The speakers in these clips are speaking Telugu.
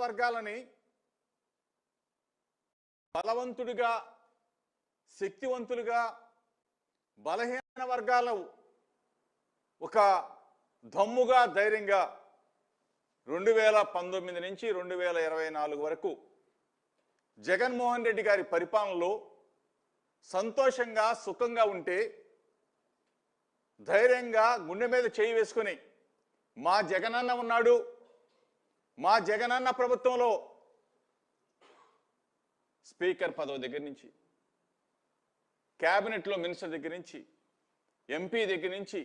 వర్గాలని బలవంతుడిగా, శక్తివంతులుగా, బలహీన వర్గాలు ఒక దమ్ముగా, ధైర్యంగా 2019 నుంచి 2024 వరకు జగన్మోహన్ రెడ్డి గారి పరిపాలనలో సంతోషంగా, సుఖంగా ఉంటే ధైర్యంగా గుండె మీద చేయి వేసుకొని మా జగనన్న ఉన్నాడు, మా జగనన్న ప్రభుత్వంలో స్పీకర్ పదవి దగ్గర నుంచి, క్యాబినెట్లో మినిస్టర్ దగ్గర నుంచి, ఎంపీ దగ్గర నుంచి,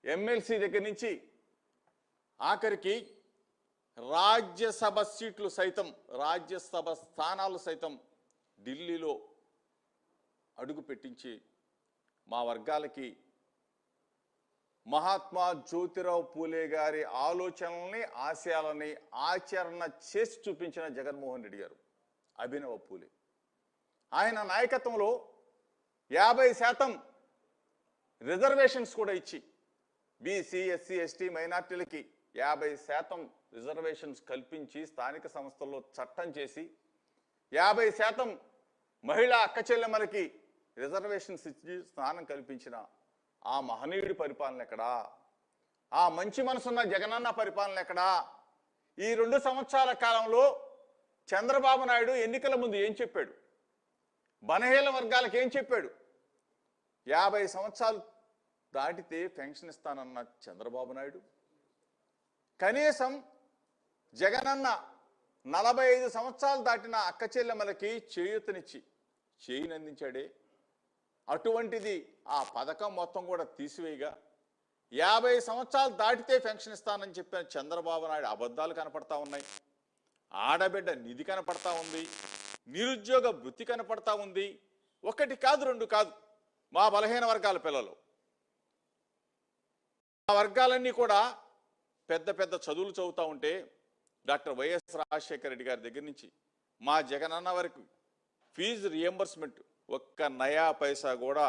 ఎమ్మెల్సీ దగ్గర నుంచి, ఆఖరికి రాజ్యసభ సీట్లు సైతం, రాజ్యసభ స్థానాలు సైతం ఢిల్లీలో అడుగు పెట్టించి మా వర్గాలకి మహాత్మా జ్యోతిరావు పూలే గారి ఆలోచనల్ని, ఆశయాలని ఆచరణ చేసి చూపించిన జగన్మోహన్ రెడ్డి గారు, అభినవ పూలే. ఆయన నాయకత్వంలో 50% రిజర్వేషన్స్ కూడా ఇచ్చి బీసీ, ఎస్సీ, ఎస్టీ, మైనార్టీలకి 50% రిజర్వేషన్స్ కల్పించి స్థానిక సంస్థల్లో చట్టం చేసి 50% మహిళా అక్క చెల్లెమ్మలకి రిజర్వేషన్స్ ఇచ్చి స్థానం కల్పించిన ఆ మహనీయుడి పరిపాలన ఎక్కడా? ఆ మంచి మనసున్న జగనన్న పరిపాలన ఎక్కడా? ఈ 2 సంవత్సరాల కాలంలో చంద్రబాబు నాయుడు ఎన్నికల ముందు ఏం చెప్పాడు? బలహీన వర్గాలకు ఏం చెప్పాడు? 50 సంవత్సరాలు దాటితే పెన్షన్ ఇస్తానన్న చంద్రబాబు నాయుడు కనీసం జగనన్న 45 సంవత్సరాలు దాటిన అక్క చెల్లెమ్మలకి చేయూతనిచ్చి చేయినందించాడే. అటువంటిది ఆ పథకం మొత్తం కూడా తీసివేయగా 50 సంవత్సరాలు దాటితే పెన్షన్ ఇస్తానని చెప్పిన చంద్రబాబు నాయుడు అబద్ధాలు కనపడతా ఉన్నాయి. ఆడబిడ్డ నిధి కనపడతా ఉంది, నిరుద్యోగ వృత్తి కనపడతా ఉంది. ఒకటి కాదు, 2 కాదు. మా బలహీన వర్గాల పిల్లలు, ఆ వర్గాలన్నీ కూడా పెద్ద పెద్ద చదువులు చదువుతూ ఉంటే డాక్టర్ వైఎస్ రాజశేఖర రెడ్డి గారి దగ్గర నుంచి మా జగనన్న వరకు ఫీజు రియంబర్స్మెంట్ ఒక్క నయా పైసా కూడా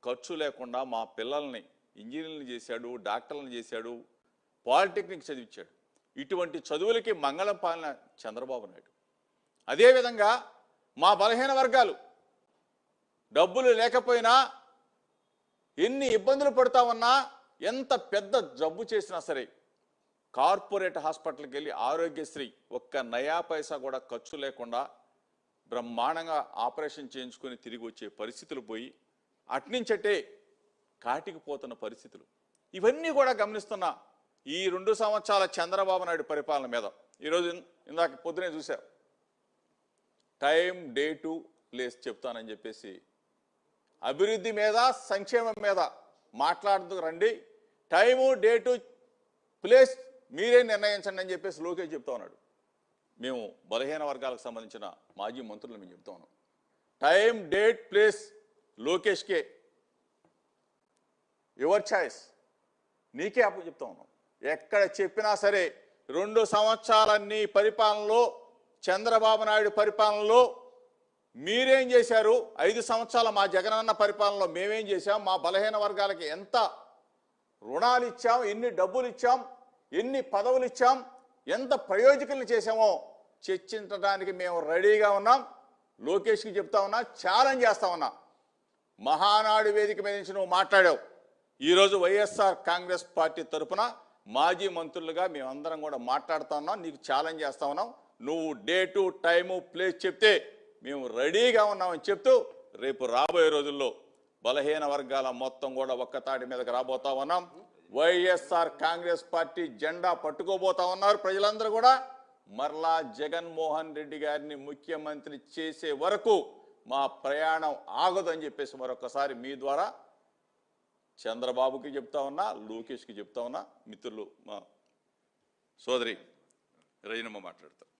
ఖర్చు లేకుండా మా పిల్లల్ని ఇంజనీర్లు చేశాడు, డాక్టర్లను చేశాడు, పాలిటెక్నిక్ చదివించాడు. ఇటువంటి చదువులకి మంగళం పాలన చంద్రబాబు నాయుడు. అదేవిధంగా మా బలహీన వర్గాలు డబ్బులు లేకపోయినా, ఎన్ని ఇబ్బందులు పడుతూ ఉన్నా, ఎంత పెద్ద జబ్బు చేసినా సరే కార్పొరేట్ హాస్పిటల్కి వెళ్ళి ఆరోగ్యశ్రీ ఒక్క నయా పైసా కూడా ఖర్చు లేకుండా బ్రహ్మాండంగా ఆపరేషన్ చేయించుకొని తిరిగి వచ్చే పరిస్థితులు పోయి అట్నుంచటే కాటికి పోతున్న పరిస్థితులు ఇవన్నీ కూడా గమనిస్తున్నా ఈ 2 సంవత్సరాల చంద్రబాబు నాయుడు పరిపాలన మీద ఈరోజు ఇందాక పొద్దునే చూశారు, టైం, డేటు, ప్లేస్ చెప్తానని చెప్పేసి అభివృద్ధి మీద, సంక్షేమం మీద మాట్లాడుతూ రండి, టైము, డేటు, ప్లేస్ మీరే నిర్ణయించండి అని చెప్పేసి లోకేష్ చెప్తా ఉన్నాడు. మేము బలహీన వర్గాలకు సంబంధించిన మాజీ మంత్రులు మేము చెప్తా ఉన్నాం, టైం, డేట్, ప్లేస్ లోకేష్కే, యువర్ చాయిస్, నీకే అప్పు చెప్తా ఉన్నాం. ఎక్కడ చెప్పినా సరే 2 సంవత్సరాలన్నీ పరిపాలనలో, చంద్రబాబు నాయుడు పరిపాలనలో మీరేం చేశారు, 5 సంవత్సరాల మా జగనన్న పరిపాలనలో మేమేం చేశాం, మా బలహీన వర్గాలకి ఎంత రుణాలు ఇచ్చాం, ఎన్ని డబ్బులు ఇచ్చాం, ఎన్ని పదవులు ఇచ్చాం, ఎంత ప్రయోజకులను చేశామో చర్చించడానికి మేము రెడీగా ఉన్నాం. లోకేష్కి చెప్తా ఉన్నా, ఛాలెంజ్ చేస్తా ఉన్నా. మహానాడు వేదిక మీద నుంచి నువ్వు మాట్లాడావు. ఈరోజు వైఎస్ఆర్ కాంగ్రెస్ పార్టీ తరఫున మాజీ మంత్రులుగా మేమందరం కూడా మాట్లాడుతూ ఉన్నాం. నీకు ఛాలెంజ్ చేస్తా ఉన్నాం. నువ్వు డేటు, టైము, ప్లేస్ చెప్తే మేము రెడీగా ఉన్నామని చెప్తూ రేపు రాబోయే రోజుల్లో బలహీన వర్గాల మొత్తం కూడా ఒక్కతాటి మీదకి రాబోతా ఉన్నాం. వైఎస్ఆర్ కాంగ్రెస్ పార్టీ జెండా పట్టుకోబోతా ఉన్నారు ప్రజలందరూ కూడా. మరలా జగన్మోహన్ రెడ్డి గారిని ముఖ్యమంత్రి చేసే వరకు మా ప్రయాణం ఆగదని చెప్పేసి మరొకసారి మీ ద్వారా చంద్రబాబుకి చెప్తా ఉన్నా, లోకేష్కి చెప్తా ఉన్నా. మిత్రులు మా సోదరి రజనమ్మ మాట్లాడతారు.